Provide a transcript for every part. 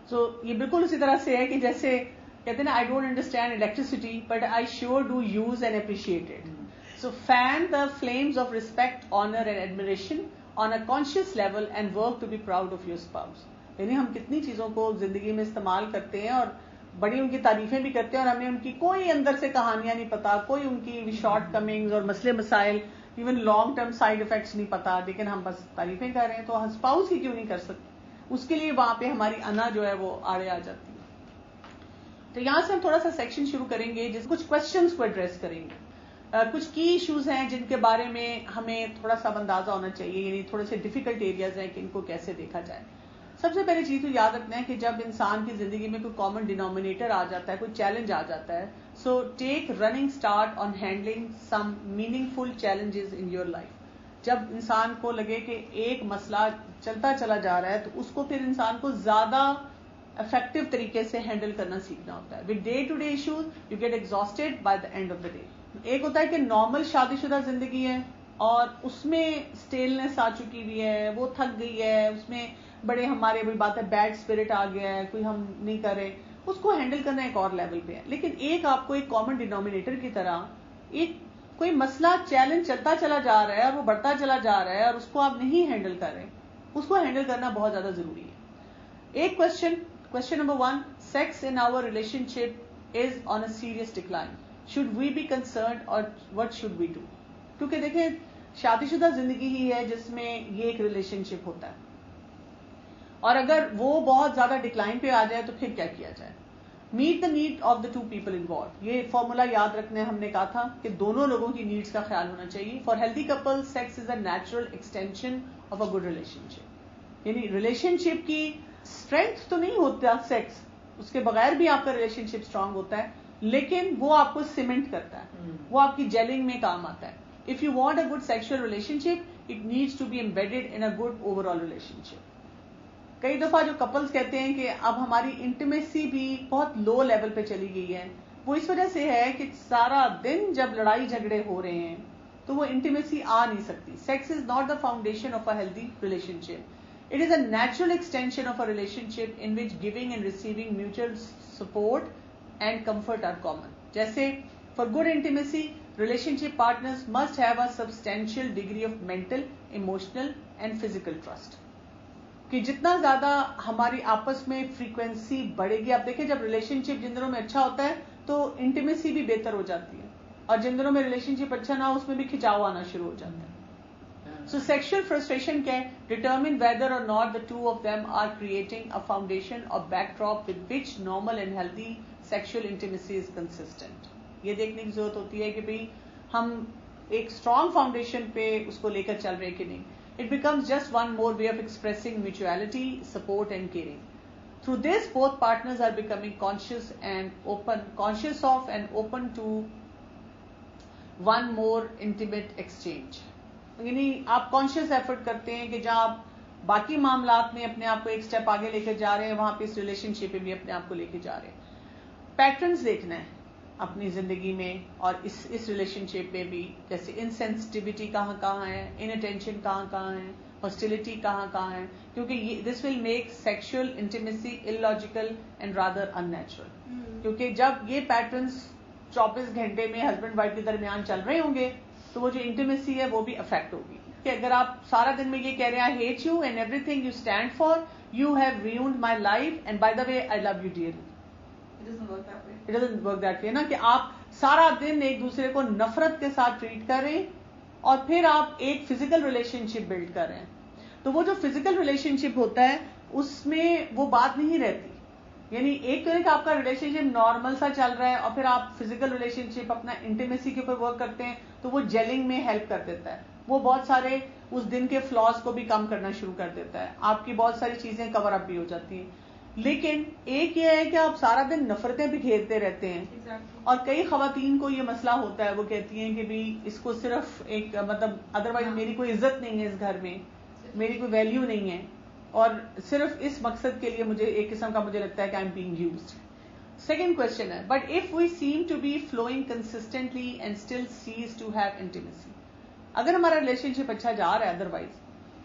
سو یہ بالکل اسی طرح سے ہے کہ جیسے کہتے ہیں نا I don't understand electricity but I sure do use and appreciate it. So fan the flames of respect honour and admiration on a conscious level and work to be proud of your spouse. یعنی ہم کتنی چیزوں کو زندگی میں استعمال کرتے ہیں اور بڑی ان کی تعریفیں بھی کرتے ہیں اور ہمیں ان کی کوئی اندر سے کہانیاں نہیں پتا, کوئی ان کی شارٹ کمنگز اور مسئلے مسائل even long term side effects نہیں پتا, لیکن ہم بس تعریفیں کر رہے ہیں. تو اسپاؤس ہی کیوں نہیں کر سکتے؟ اس کے لیے وہاں پہ ہماری انا جو ہے وہ آڑے آ جاتی ہے. تو یہاں سے ہم تھوڑا سا سیکشن شروع کریں گے جس کچھ کوشچنس کو ایڈریس کریں گے. کچھ کی ایشوز ہیں جن کے بارے میں ہمیں تھوڑا سا اندازہ ہونا چاہیے, یعنی تھوڑے سے ڈیفیکلٹ ایریاز ہیں کہ ان کو کیسے دیکھا جائے. سب سے پہلی چیز تو یاد رکھنا ہے کہ جب انسان کی زندگی میں کوئی کامن ڈینومینیٹر آ جاتا ہے, کوئی چیلنج آ جاتا ہے, so take running start on handling some meaningful challenges in your life. جب انسان کو لگے کہ ایک مسئلہ چلتا چلا جا رہا ہے تو اس کو پھر انسان کو زیادہ افیکٹو طریقے سے ہینڈل کرنا سیکھنا ہوتا ہے. With day to day issues you get exhausted by the end of the day. ایک ہوتا ہے کہ نارمل شادی شدہ زندگی ہے اور اس میں اسٹیلنس آ چکی ہوئی ہے, وہ تھک گئی ہے, اس میں بڑے ہمارے بڑی بات ہے بیڈ اسپرٹ آ گیا ہے, کوئی ہم نہیں کر رہے, اس کو ہینڈل کرنا ایک اور لیول پہ ہے. لیکن ایک آپ کو ایک کامن ڈینومینیٹر کی طرح ایک کوئی مسئلہ چیلنج چلتا چلا جا رہا ہے اور وہ بڑھتا چلا جا رہا ہے اور اس کو آپ نہیں ہینڈل کر رہے, اس کو ہینڈل کرنا بہت زیادہ ضروری ہے. ایک question number 1, sex in our relationship is on a serious decline. Should we be concerned or what should we do? کیونکہ دیکھیں شادی شدہ زندگی ہی ہے جس میں یہ ایک ریلیشن شپ ہوتا ہے, اور اگر وہ بہت زیادہ ڈکلائن پہ آ جائے تو پھر کیا کیا جائے؟ Meet the need of the 2 people involved. یہ فارمولا یاد رکھنے ہم نے کہا تھا کہ دونوں لوگوں کی نیڈس کا خیال ہونا چاہیے. For healthy couple sex is a natural extension of a good relationship. یعنی ریلیشن شپ کی اسٹرینتھ تو نہیں ہوتا سیکس, اس کے بغیر بھی آپ کا ریلیشن شپ اسٹرانگ ہوتا ہے, لیکن وہ آپ کو سیمنٹ کرتا ہے, وہ آپ کی جیلنگ میں کام آتا ہے. If you want a good sexual relationship it needs to be embedded in a good overall relationship. کئی دفعہ جو کپلز کہتے ہیں کہ اب ہماری انٹیمیسی بھی بہت لو لیول پہ چلی گئی ہے, وہ اس وجہ سے ہے کہ سارا دن جب لڑائی جھگڑے ہو رہے ہیں تو وہ انٹیمیسی آ نہیں سکتی. Sex is not the foundation of a healthy relationship. It is a natural extension of a relationship in which giving and receiving mutual support and comfort are common. جیسے for good intimacy, relationship partners must have a substantial degree of mental, emotional and physical trust. کہ جتنا زیادہ ہماری آپس میں frequency بڑھے گی, آپ دیکھیں جب ریلیشن شپ جن دنوں میں اچھا ہوتا ہے تو انٹیمیسی بھی بہتر ہو جاتی ہے, اور جن دنوں میں ریلیشن شپ اچھا نہ ہو اس میں بھی کھچاؤ آنا شروع ہو جاتا ہے. So sexual frustration can determine whether or not the two of them are creating a foundation or backdrop with which normal and healthy sexual intimacy is consistent. یہ دیکھنے کی ضرورت ہوتی ہے کہ بھئی ہم ایک strong foundation پہ اس کو لے کر چل رہے کہ نہیں. It becomes just one more way of expressing mutuality, support and caring. Through this, both partners are becoming conscious of and open to one more intimate exchange. یعنی آپ کانشیس ایفرٹ کرتے ہیں کہ جہاں آپ باقی معاملات میں اپنے آپ کو ایک سٹیپ آگے لے کے جا رہے ہیں, وہاں پہ اس ریلیشن شپ میں بھی اپنے آپ کو لے کے جا رہے ہیں. پیٹرنز دیکھنا ہے اپنی زندگی میں اور اس ریلیشن شپ میں بھی, جیسے انسینسٹیوٹی کہاں کہاں ہے, ان اٹینشن کہاں کہاں ہے, ہاسٹیلٹی کہاں کہاں ہے, کیونکہ this will make sexual intimacy illogical and rather unnatural. کیونکہ جب یہ پیٹرنز 24 گھنٹے میں ہسبینڈ وائف کے درمیان چل رہے ہوں گے تو وہ جو انٹیمیسی ہے وہ بھی افیکٹ ہوگی. کہ اگر آپ سارا دن میں یہ کہہ رہے ہیں I hate you and everything you stand for, you have ruined my life and by the way I love you dearly. It doesn't work that way نا, کہ آپ سارا دن ایک دوسرے کو نفرت کے ساتھ ٹریٹ کر رہے ہیں اور پھر آپ ایک فزیکل ریلیشن شپ بلڈ کر رہے ہیں. تو وہ جو فزیکل ریلیشن شپ ہوتا ہے اس میں وہ بات نہیں رہتی. یعنی ایک تو ایک آپ کا ریلیشن شپ نارمل سا چل رہا ہے اور پھر آپ فزیکل ریلیشن شپ اپنا انٹیمیسی کے اوپر ورک کرتے ہیں تو وہ جیلنگ میں ہیلپ کر دیتا ہے, وہ بہت سارے اس دن کے فلاز کو بھی کم کرنا شروع کر دیتا ہے, آپ کی بہت ساری چیزیں کور اپ بھی ہو جاتی ہیں. لیکن ایک یہ ہے کہ آپ سارا دن نفرتیں بکھیرتے رہتے ہیں, اور کئی خواتین کو یہ مسئلہ ہوتا ہے, وہ کہتی ہیں کہ بھی اس کو صرف ایک مطلب ادروائز میری کوئی عزت نہیں ہے اس گھر میں, میری کوئی ویلیو نہیں ہے, اور صرف اس مقصد کے لیے مجھے ایک قسم کا مجھے لگتا ہے کہ I am being used. Second question ہے, but if we seem to be flowing consistently and still cease to have intimacy. اگر ہمارا ریلیشن شپ اچھا جا رہا ہے ادروائز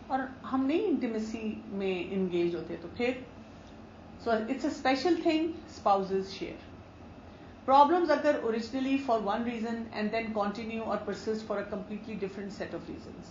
اور ہم نہیں انٹیمیسی میں انگیج ہوتے, تو پھر So it's a special thing spouses share. Problems occur originally for one reason and then continue or persist for a completely different set of reasons.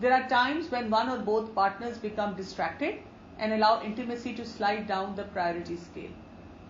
There are times when one or both partners become distracted and allow intimacy to slide down the priority scale.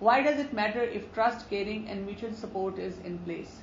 Why does it matter if trust, caring and mutual support is in place?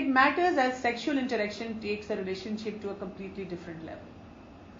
It matters as sexual interaction takes a relationship to a completely different level.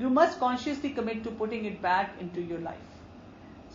You must consciously commit to putting it back into your life.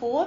4.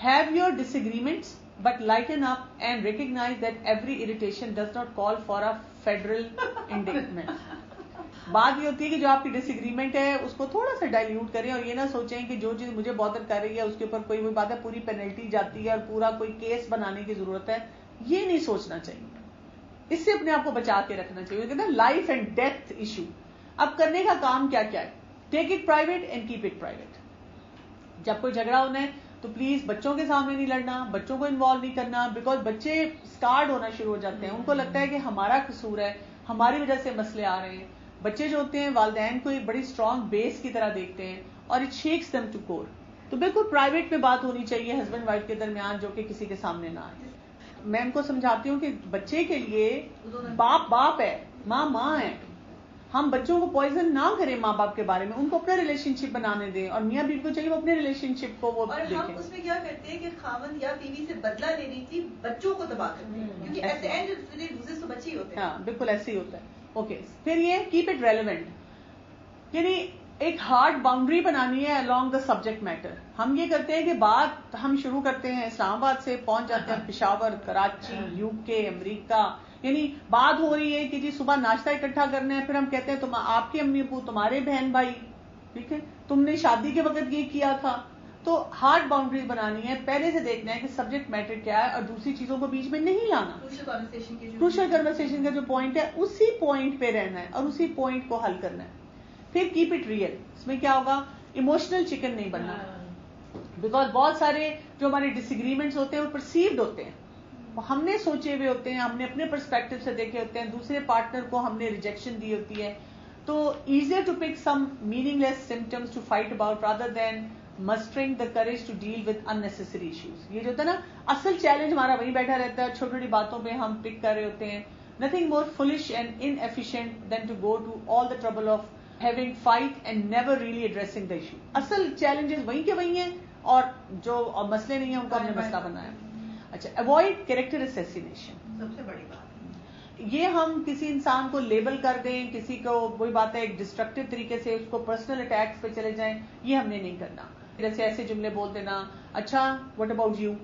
Have your disagreements, but lighten up and recognize that every irritation does not call for a federal indictment. بات یہ ہوتی ہے کہ جو آپ کی ڈس agreement ہے اس کو تھوڑا سا ڈائلیوٹ کریں, اور یہ نہ سوچیں کہ جو چیز مجھے بادر کر رہی ہے اس کے اوپر کوئی وہ بات ہے پوری پینلٹی جاتی ہے اور پورا کوئی کیس بنانے کی ضرورت ہے. یہ نہیں سوچنا چاہیے, اس سے اپنے آپ کو بچا کے رکھنا چاہیے. کہتے ہیں لائف اینڈ ڈیتھ ایشو. اب کرنے کا کام کیا کیا ہے؟ Take it private and keep it private. جب کوئی جھگڑا ہونا ہے تو پلیز بچوں کے سامنے نہیں لڑنا, بچوں کو انوالو نہیں کرنا, بیکاز بچے اسکارڈ ہونا شروع ہو جاتے ہیں. ان کو لگتا ہے کہ ہمارا قصور ہے, ہماری وجہ سے مسئلے آ رہے ہیں. بچے جو ہوتے ہیں والدین کو ایک بڑی اسٹرانگ بیس کی طرح دیکھتے ہیں اور it shakes them to core. تو بالکل پرائیویٹ میں بات ہونی چاہیے ہسبینڈ وائف کے درمیان, جو کہ کسی کے سامنے نہ آئے. میں ان کو سمجھاتی ہوں کہ بچے کے لیے باپ باپ ہے, ماں ماں ہے. ہم بچوں کو پوائزن نہ کریں ماں باپ کے بارے میں, ان کو اپنا ریلیشن شپ بنانے دیں, اور میاں بیوی کو چاہیے وہ اپنے ریلیشن شپ کو وہ دیکھیں. اور ہم اس میں کیا کرتے ہیں کہ خاوند یا بیوی سے بدلہ لینی تھی, بچوں کو تباہ کرتے ہیں, کیونکہ ایٹ دی اینڈ لوزرز تو بچے ہی ہوتے ہیں. ہاں بالکل ایسے ہی ہوتا ہے. اوکے, پھر یہ کیپ اٹ ریلیونٹ, یعنی ایک ہارڈ باؤنڈری بنانی ہے along the subject matter. ہم یہ کرتے ہیں کہ بات ہم شروع کرتے ہیں اسلام آباد سے, پہنچ جاتے ہیں پشاور, کراچی, UK, امریکہ. یعنی بات ہو رہی ہے کہ جی صبح ناشتہ اکٹھا کرنا ہے, پھر ہم کہتے ہیں تم آپ کے امی ابو, تمہارے بہن بھائی, ٹھیک ہے, تم نے شادی کے وقت یہ کیا تھا. تو ہارڈ باؤنڈریز بنانی ہے, پہلے سے دیکھنا ہے کہ سبجیکٹ میٹر کیا ہے, اور دوسری چیزوں کو بیچ میں نہیں لانا. کروشل کنورسیشن کا جو پوائنٹ ہے اسی پوائنٹ پہ رہنا ہے اور اسی پوائنٹ کو حل کرنا ہے. پھر کیپ اٹ ریئل. اس میں کیا ہوگا, ایموشنل چکن نہیں بننا, بیکاز بہت سارے جو ہمارے ڈس ایگریمنٹس ہوتے ہیں وہ پرسیوڈ ہوتے ہیں, ہم نے سوچے ہوئے ہوتے ہیں, ہم نے اپنے پرسپیکٹو سے دیکھے ہوتے ہیں, دوسرے پارٹنر کو ہم نے ریجیکشن دی ہوتی ہے. تو easier to pick some meaningless symptoms to fight about rather than mustering the courage to deal with unnecessary issues. یہ جو ہوتا ہے نا, اصل چیلنج ہمارا وہیں بیٹھا رہتا ہے, چھوٹی چھوٹی باتوں پہ ہم پک کر رہے ہوتے ہیں. Nothing more foolish and inefficient than to go to all the trouble of having fight and never really addressing the issue. اصل challenges وہیں کے وہیں ہیں, اور جو مسئلے نہیں ہیں ان کو ہم نے مسئلہ بنایا. اچھا, avoid character assassination. سب سے بڑی بات یہ ہم کسی انسان کو لیبل کر دیں, کسی کو وہی بات ہے ایک ڈسٹرکٹیو طریقے سے اس کو پرسنل اٹیکس پہ چلے جائیں, یہ ہم نے نہیں کرنا. جیسے ایسے جملے بول دینا, اچھا what about you,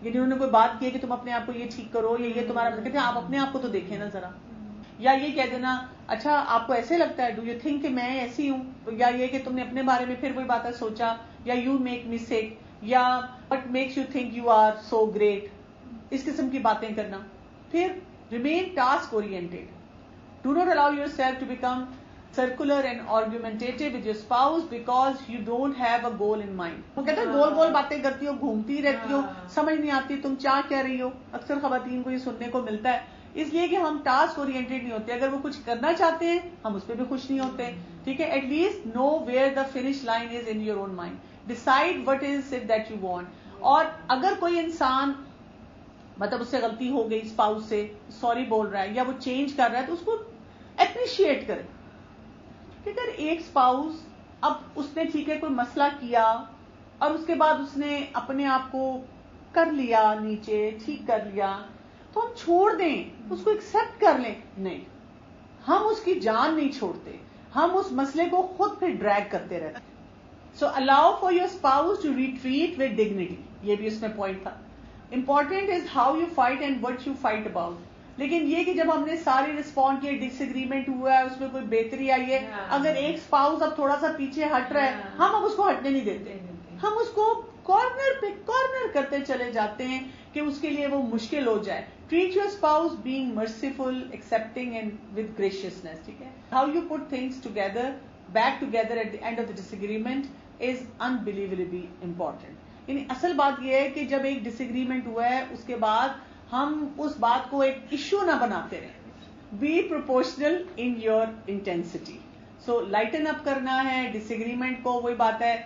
یعنی انہوں نے کوئی بات کی ہے کہ تم اپنے آپ کو یہ ٹھیک کرو, یا یہ تمہارا, کہتے ہیں آپ اپنے آپ کو تو دیکھیں نا ذرا. یا یہ کہہ دینا, اچھا آپ کو ایسے لگتا ہے, ڈو یو تھنک کہ میں ایسی ہوں, یا یہ کہ تم نے اپنے بارے میں پھر وہی بات ہے سوچا, یا یو میک مسٹیک, یا what makes you think you are so great, اس قسم کی باتیں کرنا. پھر remain task oriented. Do not allow yourself to become circular and argumentative with your spouse because you don't have a goal in mind. وہ کہتے ہیں گول گول باتیں کرتی ہو, گھومتی رہتی ہو, سمجھ نہیں آتی تم چاہ کہہ رہی ہو. اکثر خواتین کو یہ سننے کو ملتا ہے, اس لیے کہ ہم ٹاسک اورینٹیڈ نہیں ہوتے. اگر وہ کچھ کرنا چاہتے ہیں ہم اس پہ بھی خوش نہیں ہوتے, ٹھیک ہے. At least know where the finish line is in your own mind, decide what is it that you want. اور اگر کوئی انسان مطلب اس سے غلطی ہو گئی, اسپاؤس سے سوری بول رہا ہے یا وہ چینج کر رہا ہے, تو اس کو اپریشیٹ کریں. کہ اگر ایک اسپاؤس اب اس نے ٹھیک ہے کوئی مسئلہ کیا اور اس کے بعد اس نے اپنے آپ کو کر لیا نیچے, ٹھیک کر لیا, تو ہم چھوڑ دیں, اس کو ایکسپٹ کر لیں. نہیں, ہم اس کی جان نہیں چھوڑتے, ہم اس مسئلے کو خود پھر ڈریگ کرتے رہتے ہیں. So allow for your spouse to retreat with dignity, یہ بھی اس میں پوائنٹ تھا. Important is how you fight and what you fight about. لیکن یہ کہ جب ہم نے ساری رسپونڈ کیے, ڈس ایگریمنٹ ہوا ہے, اس میں کوئی بہتری آئی ہے, اگر ایک اسپاؤس اب تھوڑا سا پیچھے ہٹ رہا ہے, ہم اب اس کو ہٹنے نہیں دیتے, ہم اس کو کارنر پہ کارنر کرتے چلے جاتے ہیں کہ اس کے لیے وہ مشکل ہو جائے. Treat your spouse being merciful, accepting and with graciousness, ٹھیک ہے. How you put things together back together at the end of the disagreement is unbelievably important. یعنی اصل بات یہ ہے کہ جب ایک ڈس ایگریمنٹ ہوا ہے اس کے بعد ہم اس بات کو ایک ایشو نہ بناتے رہیں. Be proportional in your intensity. So lighten up کرنا ہے ڈس ایگریمنٹ کو. وہی بات ہے,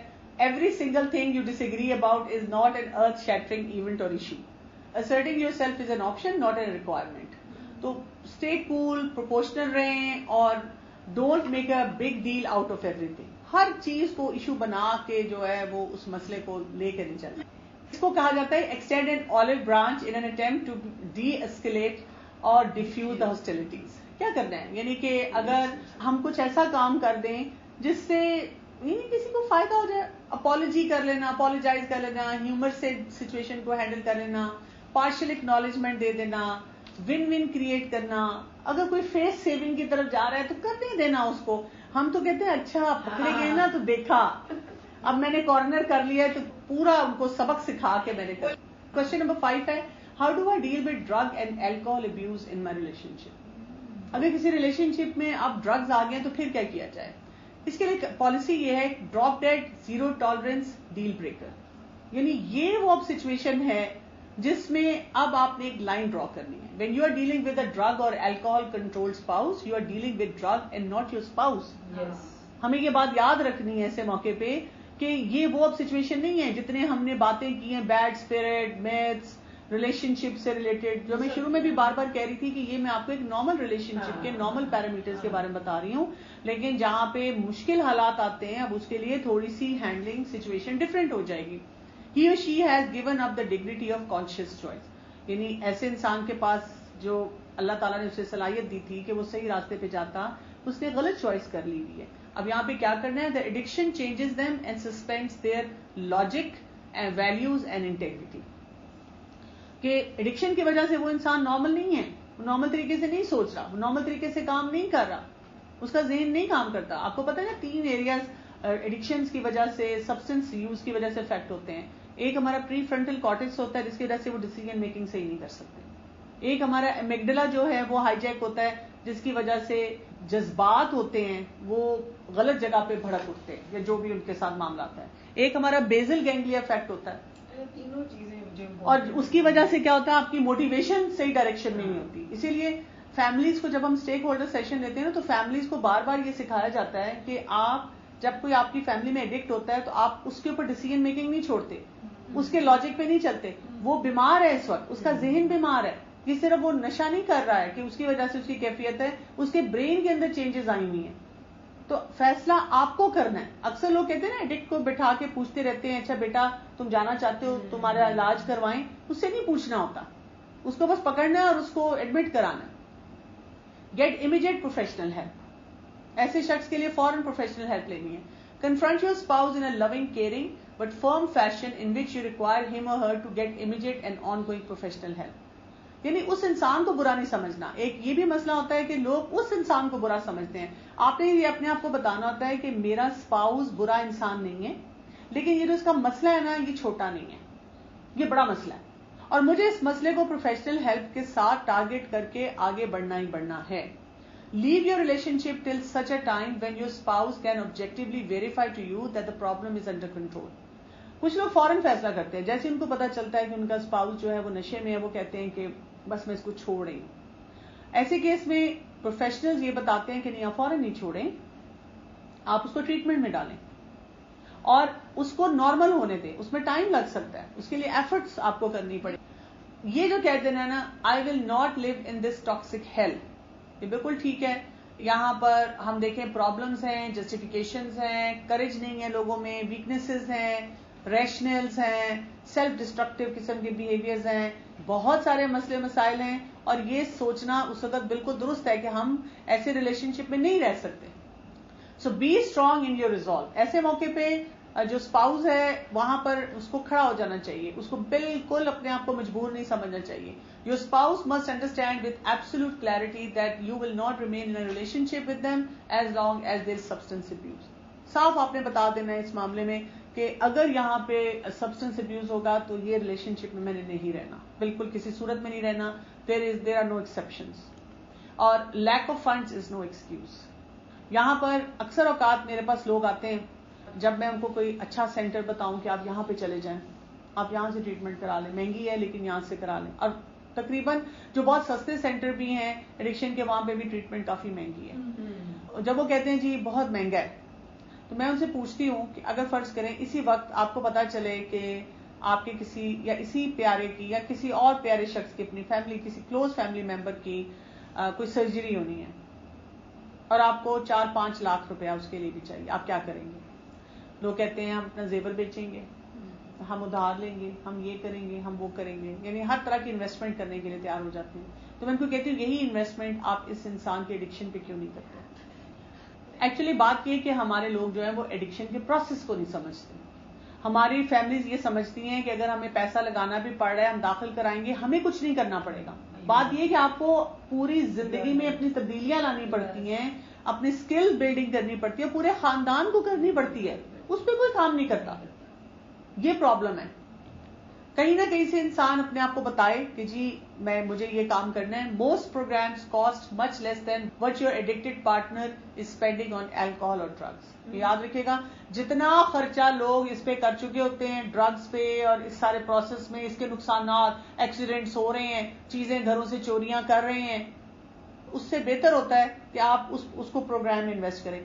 every single thing you disagree about is not an earth shattering event or issue. Asserting yourself is an option, not a requirement. تو stay cool, proportional رہیں, اور don't make a big deal out of everything. ہر چیز کو issue بنا کے جو ہے وہ اس مسئلے کو لے کے نہیں چلنا. اس کو کہا جاتا ہے extend an olive branch in an attempt to de-escalate or diffuse the hostilities. کیا کرنا ہے, یعنی کہ اگر ہم کچھ ایسا کام کر دیں جس سے کسی کو فائدہ ہو جائے, اپالوجی کر لینا, اپالوجائز کر لینا, ہیومر سے سچویشن کو ہینڈل کر لینا, پارشل اکنالجمنٹ دے دینا, ون ون کریٹ کرنا. اگر کوئی فیس سیونگ کی طرف جا رہا ہے تو کر نہیں دینا اس کو. ہم تو کہتے ہیں اچھا پکڑے گئے نا تو دیکھا, اب میں نے کارنر کر لیا ہے تو پورا ان کو سبق سکھا کے میں نے کر. کوشچن نمبر 5 ہے, how do I deal with drug and alcohol abuse in my relationship. اگر کسی ریلیشن شپ میں اب ڈرگز آ گئے تو پھر کیا کیا جائے. اس کے لیے پالیسی یہ ہے, drop dead, zero tolerance, deal breaker. یعنی یہ وہ اب سچویشن ہے جس میں اب آپ نے ایک لائن ڈرا کرنی ہے. When you are dealing with a drug or alcohol control spouse, you are dealing with drug and not your spouse. ہمیں یہ بات یاد رکھنی ہے ایسے موقع پہ کہ یہ وہ اب سچویشن نہیں ہے جتنے ہم نے باتیں کی ہیں بیڈ اسپرٹ, میتھس, ریلیشن شپ سے ریلیٹڈ, جو میں شروع میں بھی بار بار کہہ رہی تھی کہ یہ میں آپ کو ایک نارمل ریلیشن شپ کے نارمل پیرامیٹرز کے بارے میں بتا رہی ہوں, لیکن جہاں پہ مشکل حالات آتے ہیں اب اس کے لیے تھوڑی سی ہینڈلنگ سچویشن ڈفرینٹ ہو جائے گی. He or she has given up the dignity of conscious choice. یعنی ایسے انسان کے پاس جو اللہ تعالیٰ نے اسے صلاحیت دی تھی کہ وہ صحیح راستے پہ جاتا, اس نے غلط چوائس کر لی ہوئی ہے. اب یہاں پہ کیا کرنا ہے, the addiction changes them and suspends their logic and values and integrity. کہ ایڈکشن کی وجہ سے وہ انسان نارمل نہیں ہے, وہ نارمل طریقے سے نہیں سوچ رہا, وہ نارمل طریقے سے کام نہیں کر رہا, اس کا ذہن نہیں کام کرتا. آپ کو پتا ہے نا 3 ایریاز ایڈکشنز کی وجہ سے, سبسٹنس یوز کی وجہ سے افیکٹ ہوتے ہیں. ایک ہمارا پری فرنٹل کارٹیکس ہوتا ہے جس کی وجہ سے وہ ڈیسیژن میکنگ صحیح نہیں کر سکتے. ایک ہمارا امیگڈلا جو ہے وہ ہائی جیک ہوتا ہے جس کی وجہ سے جذبات ہوتے ہیں وہ غلط جگہ پہ بھڑک اٹھتے ہیں یا جو بھی ان کے ساتھ معاملہ آتا ہے. ایک ہمارا بیزل گینگلیا افیکٹ ہوتا ہے, تینوں چیزیں اور اس کی وجہ سے کیا ہوتا ہے, آپ کی موٹیویشن صحیح ڈائریکشن میں نہیں ہوتی. اسی لیے فیملیز کو جب ہم اسٹیک ہولڈر سیشن لیتے ہیں نا تو فیملیز کو بار بار یہ سکھایا جاتا ہے کہ آپ جب کوئی آپ کی فیملی میں ایڈکٹ ہوتا ہے تو آپ اس کے اوپر ڈیسیژن میکنگ نہیں چھوڑتے, اس کے لاجک پہ نہیں چلتے. وہ بیمار ہے اس وقت, اس کا ذہن بیمار ہے. یہ صرف وہ نشہ نہیں کر رہا ہے کہ اس کی وجہ سے اس کی کیفیت ہے, اس کے برین کے اندر چینجز آئی ہوئی ہیں. تو فیصلہ آپ کو کرنا ہے. اکثر لوگ کہتے ہیں نا ایڈکٹ کو بٹھا کے پوچھتے رہتے ہیں, اچھا بیٹا تم جانا چاہتے ہو تمہارا علاج کروائیں. اس سے نہیں پوچھنا ہوتا, اس کو بس پکڑنا ہے اور اس کو ایڈمٹ کرانا ہے. Get immediate professional help. ایسے شخص کے لیے فوراً پروفیشنل ہیلپ لینی ہے. Confront your spouse in a loving, caring but firm fashion in which you require him or her to get immediate and ongoing professional help. یعنی اس انسان کو برا نہیں سمجھنا. ایک یہ بھی مسئلہ ہوتا ہے کہ لوگ اس انسان کو برا سمجھتے ہیں. آپ نے یہ اپنے آپ کو بتانا ہوتا ہے کہ میرا اسپاؤز برا انسان نہیں ہے, لیکن یہ جو اس کا مسئلہ ہے نا یہ چھوٹا نہیں ہے, یہ بڑا مسئلہ ہے, اور مجھے اس مسئلے کو پروفیشنل ہیلپ کے ساتھ ٹارگٹ کر کے آگے بڑھنا ہی بڑھنا ہے. Leave your relationship till such a time when your spouse can objectively verify to you that the problem is under control. کچھ لوگ فوراً فیصلہ کرتے ہیں جیسے ان کو پتا چلتا ہے کہ ان کا اسپاؤس جو ہے وہ نشے میں ہے, وہ کہتے ہیں کہ بس میں اس کو چھوڑ رہی ہوں. ایسے کیس میں پروفیشنلز یہ بتاتے ہیں کہ نہیں, آپ فوراً نہیں چھوڑیں, آپ اس کو ٹریٹمنٹ میں ڈالیں اور اس کو نارمل ہونے دیں. اس میں ٹائم لگ سکتا ہے, اس کے لیے ایفرٹس آپ کو کرنی پڑے. یہ جو کہتے ہیں نا I will not live in this toxic hell, یہ بالکل ٹھیک ہے. یہاں پر ہم دیکھیں پرابلمز ہیں, جسٹیفیکیشنز ہیں, کریج نہیں ہے لوگوں میں, ویکنیسز ہیں, ریشنلز ہیں, سیلف ڈسٹرکٹیو قسم کے بیہیویئرز ہیں, بہت سارے مسئلے مسائل ہیں. اور یہ سوچنا اس وقت بالکل درست ہے کہ ہم ایسے ریلیشن شپ میں نہیں رہ سکتے. So be strong in your resolve. ایسے موقع پہ جو اسپاؤز ہے وہاں پر اس کو کھڑا ہو جانا چاہیے, اس کو بالکل اپنے آپ کو مجبور نہیں سمجھنا چاہیے. Your spouse must understand with absolute clarity that you will not remain in relation ship with them as long as there is substance abuse. صاف آپ نے بتا دینا ہے اس معاملے میں کہ اگر یہاں پہ سبسٹنس ابیوز ہوگا تو یہ ریلیشن شپ میں نے نہیں رہنا, بالکل کسی صورت میں نہیں رہنا. There are no exceptions. اور lack of funds is no excuse. یہاں پر اکثر اوقات میرے پاس لوگ آتے ہیں جب میں ان کو کوئی اچھا سینٹر بتاؤں کہ آپ یہاں پہ چلے جائیں, آپ یہاں سے ٹریٹمنٹ کرا لیں, مہنگی ہے لیکن یہاں سے کرا لیں. اور تقریباً جو بہت سستے سینٹر بھی ہیں ایڈکشن کے, وہاں پہ بھی ٹریٹمنٹ کافی مہنگی ہے. جب وہ کہتے ہیں جی بہت مہنگا ہے, تو میں ان سے پوچھتی ہوں کہ اگر فرض کریں اسی وقت آپ کو پتا چلے کہ آپ کے کسی یا اسی پیارے کی یا کسی اور پیارے شخص کی, اپنی فیملی, کسی کلوز فیملی ممبر کی کوئی سرجری ہونی ہے اور آپ کو 4-5 لاکھ روپیہ اس کے لیے بھی چاہیے, آپ کیا کریں گے؟ لوگ کہتے ہیں ہم اپنا زیور بیچیں گے, ہم ادھار لیں گے, ہم یہ کریں گے, ہم وہ کریں گے, یعنی ہر طرح کی انویسٹمنٹ کرنے کے لیے تیار ہو جاتے ہیں. تو میں ان کو کہتی ہوں یہی انویسٹمنٹ آپ اس انسان کے ایڈکشن پہ کیوں نہیں کرتے؟ ایکچولی بات یہ کہ ہمارے لوگ جو ہیں وہ ایڈکشن کے پروسیس کو نہیں سمجھتے. ہماری فیملیز یہ سمجھتی ہیں کہ اگر ہمیں پیسہ لگانا بھی پڑ رہا ہے ہم داخل کرائیں گے, ہمیں کچھ نہیں کرنا پڑے گا. بات یہ کہ آپ کو پوری زندگی میں اپنی تبدیلیاں لانی پڑتی ہیں, اپنی سکل بلڈنگ کرنی پڑتی ہے, پورے خاندان کو کرنی پڑتی ہے, اس پہ کوئی کام نہیں کرتا. یہ پرابلم ہے. کہیں نہ کہیں سے انسان اپنے آپ کو بتائے کہ جی مجھے یہ کام کرنا ہے. Most programmes cost much less than what your addicted partner is spending on alcohol اور ڈرگس. یاد رکھیے گا, جتنا خرچہ لوگ اس پہ کر چکے ہوتے ہیں ڈرگس پہ اور اس سارے پروسیس میں, اس کے نقصانات, ایکسیڈنٹس ہو رہے ہیں, چیزیں گھروں سے چوریاں کر رہے ہیں, اس سے بہتر ہوتا ہے کہ آپ اس کو پروگرام میں انویسٹ کریں.